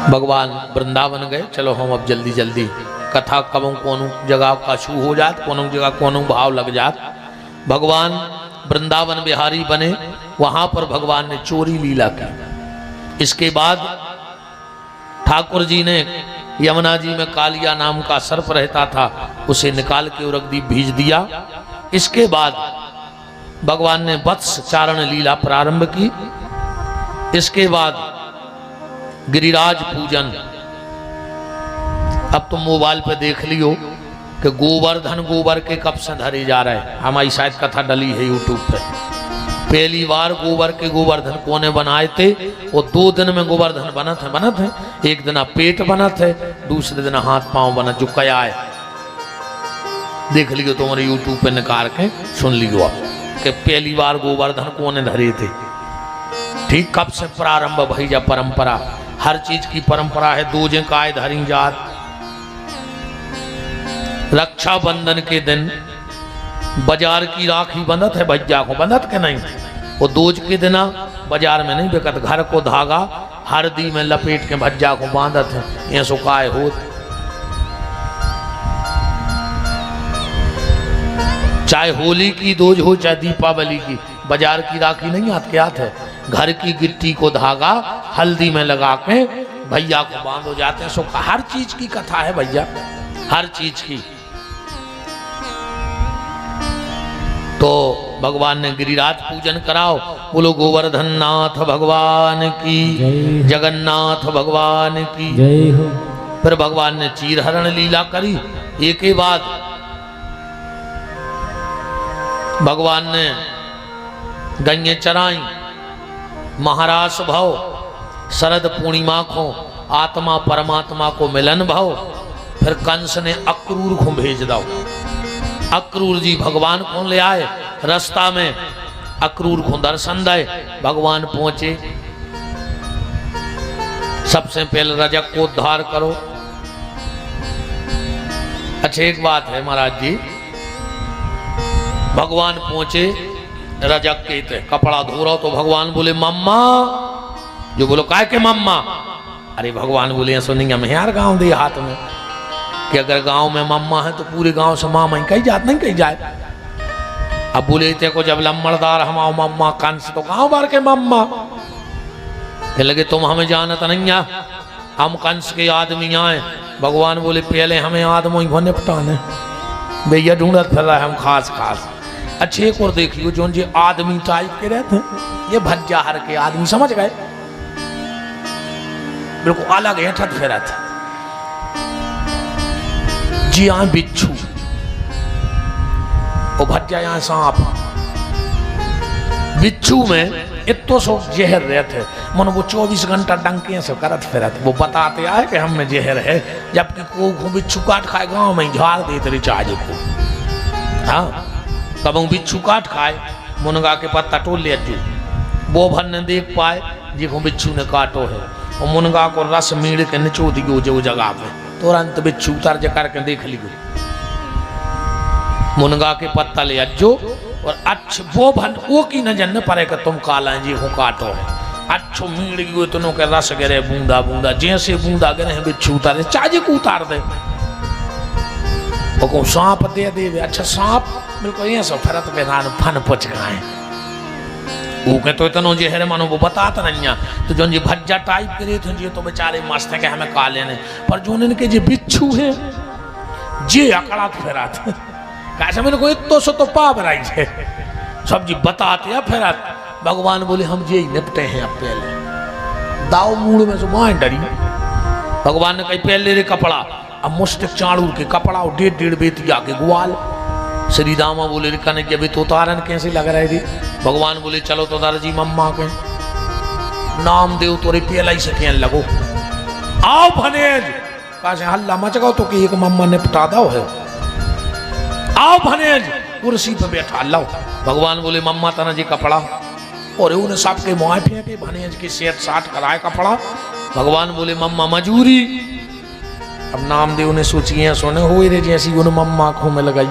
भगवान वृंदावन गए। चलो हम अब जल्दी जल्दी कथा कबों कोनो जगह का शू हो जात, कोनो जगह कोनो भाव लग जात। भगवान वृंदावन बिहारी बने, वहां पर भगवान ने चोरी लीला की। इसके बाद ठाकुर जी ने यमुना जी में कालिया नाम का सर्प रहता था, उसे निकाल के उरगदीप भेज दिया। इसके बाद भगवान ने वत्स चारण लीला प्रारंभ की। इसके बाद गिरिराज पूजन। अब तुम मोबाइल पे देख लियो कि गोवर्धन गोबर के कब से धरे जा रहे हैं। हमारी शायद कथा डली है यूट्यूब पे। पहली बार गोबर के गोवर्धन कोने बनाए थे, वो 2 दिन में गोवर्धन बनत है। एक दिन पेट बनत है, दूसरे दिन हाथ पांव बनत, जो कया है देख लियो तुम्हारे यूट्यूब पे निकाल के सुन लियो आप कि पहली बार गोवर्धन कोने धरे थे। ठीक कब से प्रारंभ भैया परंपरा, हर चीज की परंपरा है। 2 जे काय धरी जात। रक्षाबंधन के दिन बाजार की राखी बंधत है, भैया को बंधत के नहीं। वो 2 के दिन बाजार में नहीं बिकत, घर को धागा हरदी में लपेट के भज्जा को बांधत है। ये सुखाए होत। चाहे होली की 2 हो चाहे दीपावली की, बाजार की राखी नहीं आत के आत है। घर की गिट्टी को धागा हल्दी में लगा के भैया को बांधो जाते हैं। सो हर चीज की कथा है भैया, हर चीज की। तो भगवान ने गिरिराज पूजन कराओ। बोलो गोवर्धन नाथ भगवान की, जगन्नाथ भगवान की जय हो। फिर भगवान ने चीरहरण लीला करी। एक के बाद भगवान ने गंगे चराई। महारास भव शरद पूर्णिमा को आत्मा परमात्मा को मिलन भव। फिर कंस ने अक्रूर को भेज दो। अक्रूर जी भगवान को ले आए। रास्ता में अक्रूर को दर्शन दे। भगवान पहुंचे। सबसे पहले रजक को उद्धार करो। अच्छा एक बात है महाराज जी, भगवान पहुंचे रजक के थे, कपड़ा धो रहा तो भगवान बोले मम्मा। जो बोलो काय के मम्मा? अरे भगवान बोले सुनिए हम यार गांव दे हाथ में कि अगर गांव में मम्मा है तो पूरे गांव से माँ मैं कहीं जात नहीं कहीं जाए। अब बोले थे को जब लम्बड़दार हम आओ मम्मा कंस तो गांव भर के मम्मा। कह लगे तुम हमें जानत नहीं आ, हम कंस के आदमी आए। भगवान बोले पहले हमें आदमी को निपटाने, भैया ढूंढत फिर रहा है हम खास खास। अच्छे एक और देखियो जो ये आदमी टाइप के रहते हैं, ये भज्जाहर के आदमी समझ गए, बिल्कुल अलग हेठत फेरत। जी यहाँ बिच्छू, वो भज्जा यहाँ सांप। बिच्छू में इतो सो जहर रहते, मन वो 24 घंटा डंके से करत फिरत। वो बताते आए कि हम में जहर है, जबकि को बिच्छू काट खाए गांव में झाड़ देते रिचार्ज को। हाँ तब बिच्छू काट खाए, मुनगा के पत्ता टोल ले तू। वो भर ने देख पाए जिको बिच्छू ने काटो है, और मुनगा को रस मीड़ के निचो दियो जो जगह पे, तुरंत बिच्छू उतर करके देख लियो। मुनगा के पत्ता ले अज्जो और अच्छ वो भन वो की नजर न पड़े कि तुम काला जी हो काटो है। अच्छो मीड़ गयो तुनो के रस गिरे बूंदा बूंदा, जैसे बूंदा गिरे हैं बिच्छू उतारे चाजे को उतार दे। वो सांप दे दे। अच्छा सांप बिल्कुल ये सब फरत पे फन पुछ गए। वो के तो इतनो जहर मानो वो बताता नहीं। तो जो जी भज्जा टाइप के रहे थे जी तो बेचारे मस्त है कि हमें काले ने, पर जो इनके जो बिच्छू है जे अकड़ा फेरात कैसे मेरे को इतो सो तो पाप रही है सब जी बताते हैं फेरात। भगवान बोले हम जे निपटे हैं अब पहले दाव मूड़ में से मां डरी। भगवान ने कही पहले रे कपड़ा, अब मुस्टिक चाड़ू के कपड़ा और 1.5 बेतिया के ग्वाल। श्री दामा बोले कने के अभी तो उतारन कैसे लग रहे थे। भगवान बोले चलो तो दादाजी मम्मा के नाम देव तोरे पहला ही से लगो। आओ भनेज कैसे हल्ला मच गो तो कि एक मम्मा निपटा दो है। आओ भनेज कुर्सी पे बैठा लो। भगवान बोले मम्मा तना जी कपड़ा, और उन्हें सबके मुँह फेंके भनेज के सेट साट कराए कपड़ा। भगवान बोले मम्मा मजूरी। अब नामदेव ने सोचिए सोने हो रे जैसी उन मम्मा को में लगाई,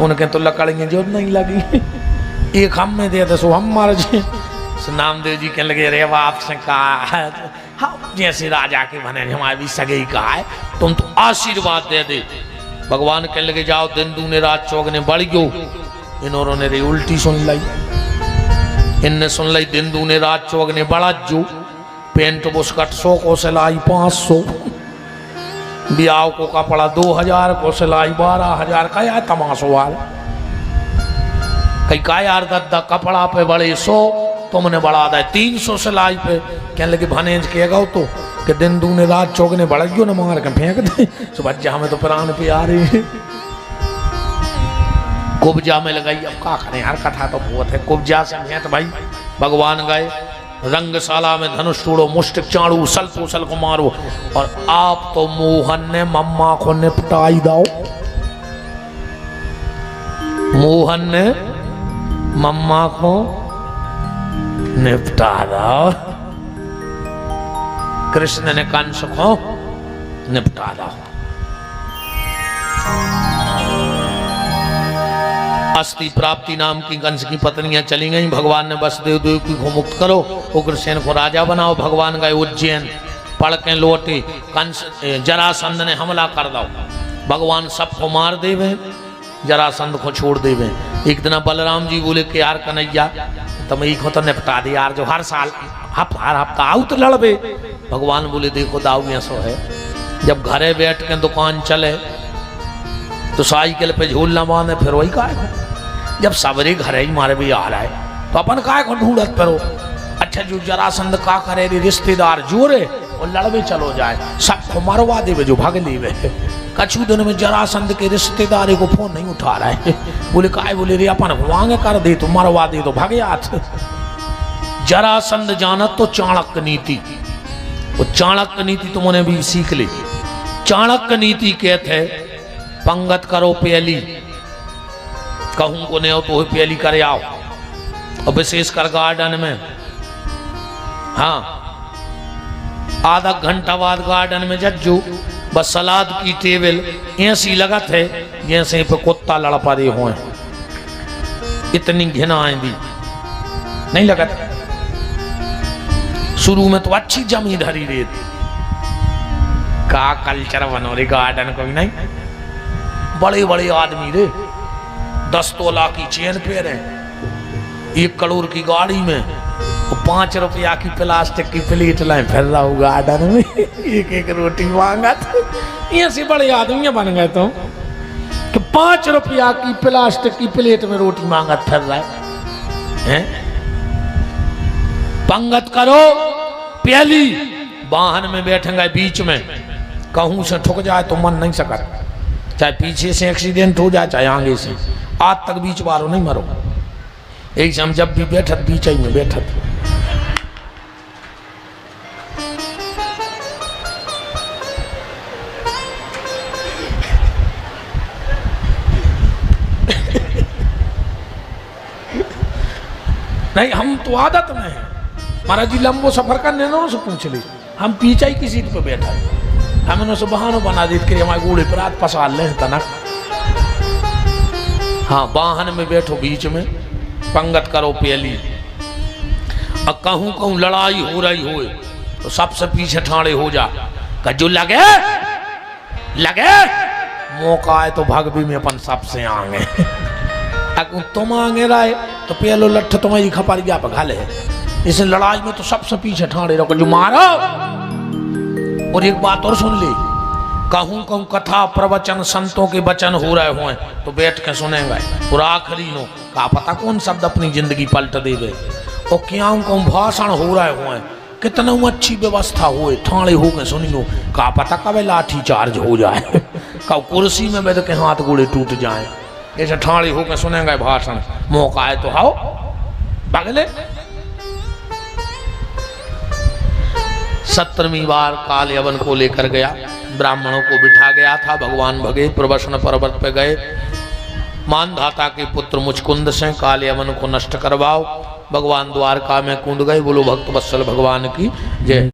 उनके तो लकड़ियाँ जो नहीं लगी। एक हम में दे दो हम मार जी। नामदेव जी कहने लगे रे बाप से कहा हाँ जैसे राजा के बने हमारे भी सगे ही कहा है, तुम तो आशीर्वाद दे दे। भगवान कह लगे जाओ दिन दूने रात चौगने बढ़ गयो। इन्होंने रे उल्टी सुन लाई, इनने सुन लाई दिन दूने रात चौगने बढ़ा जो। पेंट बुस्कट 100 को सिलाई 500, ब्याह को कपड़ा 2000 को सिलाई 12000 का यार तमाशवाल। कई का यार दद्दा कपड़ा पे बड़े 100 तुमने बढ़ा दे 300 सिलाई पे। कहने लगे भनेज कहेगा तो कि दिन दूने रात चौगने बढ़ गयो न मार के फेंक दे। सुबह हमें तो प्राण पे आ रही। कुब्जा में लगाई, अब का करें यार, कथा तो बहुत है। कुब्जा से भेंट भाई भगवान गए रंगशाला में, धनुष तोड़ो मुष्टिक चाड़ू उसल पूसल को मारो। और आप तो मोहन ने मम्मा को निपटाई दो। मोहन ने मम्मा को निपटा दो, कृष्ण ने कंस को निपटा दो। अस्थि प्राप्ति नाम की कंस की पत्नियां चली गई। भगवान ने वसुदेव देवकी को मुक्त करो, उग्रसेन को राजा बनाओ। भगवान गए उज्जैन, पढ़ के लौटे। कंस जरासंध ने हमला कर दो, भगवान सबको मार देवे, जरासंध को छोड़ देवे। एक दिन बलराम जी बोले कि यार कन्हैया तुम ई को तो निपटा दे यार, जो हर साल हर हफ्ता आओ तो लड़बे। भगवान बोले देखो दाऊ ऐसो है, जब घरे बैठ के दुकान चले तो साइकिल पे झूल न बांधे फिर वही का है। जब सबरे घरे ही मारे भी आ रहा है तो अपन काय को ढूंढत करो। अच्छा जो जरासंध का करे रिश्तेदार जोरे और लड़वे चलो जाए, सबको मरवा देवे जो भाग लीवे। कछु दिन में जरासंध के रिश्तेदार को फोन नहीं उठा रहा है। बोले काय, बोले रे अपन वांग कर दे तो मरवा दे तो भागे हाथ। जरासंध जानत तो चाणक्य नीति, वो चाणक्य नीति तुमने भी सीख ली। चाणक्य नीति कहते पंगत करो प्याली, कहूं को नहीं तो प्याली करे आओ। और विशेषकर गार्डन में, हाँ आधा घंटा बाद गार्डन में जज्जू बस सलाद की टेबल ऐसी लगत है जैसे पे कुत्ता लड़ पड़े हुए, इतनी घिना आएंदी नहीं लगत। शुरू में तो अच्छी जमी धरी रेत का कल्चर बनो रे गार्डन को भी नहीं। बड़े बड़े आदमी रे 10 तोला की चेन पे रहे, 1 करोड़ की गाड़ी में, 5 रुपया की प्लास्टिक की प्लेट लाए फिर रहा हूँ गार्डन में। एक रोटी मांगा ये से बड़े आदमी बन गए तो कि 5 रुपया की प्लास्टिक की प्लेट में रोटी मांगत फिर रहा है। पंगत करो प्याली, वाहन में बैठेंगे बीच में, कहूं से ठुक जाए तो मन नहीं सकत, चाहे पीछे से एक्सीडेंट हो जाए चाहे आगे से, आज तक बीच वालों नहीं मरो। एक से हम जब भी बैठत बीच में बैठत। नहीं हम तो आदत में है, महाराज जी लंबो सफर करने ना से पूछ ली, हम पीछे ही की सीट पे बैठा है, हमें से बहानो बना दी कि हमारे घोड़े पर रात पसार ले तनक। हाँ वाहन में बैठो बीच में, पंगत करो प्याली। और कहूं कहूं लड़ाई हो रही हो तो सबसे पीछे ठाड़े हो जा, जो लगे लगे मौका है तो भाग भी में अपन सबसे आगे। अगर तुम आगे रहे तो पहलो लठ तुम्हारी खपरिया पर घाले, इस लड़ाई में तो सबसे पीछे ठाड़े रहो जो मारो। और एक बात और सुन ली, कहूं कहूं कथा प्रवचन संतों के वचन हो रहे हुए तो बैठ के सुनेंगे, और आखिरी नो का पता कौन शब्द अपनी जिंदगी पलट देवे। और क्या कहूं भाषण हो रहे हुए, कितना अच्छी व्यवस्था हुए, ठाणे हो गए सुनी लो, का पता कब लाठी चार्ज हो जाए, कब कुर्सी में बैठ के हाथ गोड़े टूट जाए। ऐसे ठाणे हो के सुनेंगे भाषण, मौका है तो आओ भागले। 17वीं बार काल यवन को लेकर गया, ब्राह्मणों को बिठा गया था। भगवान भगे प्रवसन पर्वत पे गए, मानधाता के पुत्र मुचकुंद से काल यवन को नष्ट करवाओ। भगवान द्वारका में कूद गए। बोलो भक्त वत्सल भगवान की जय।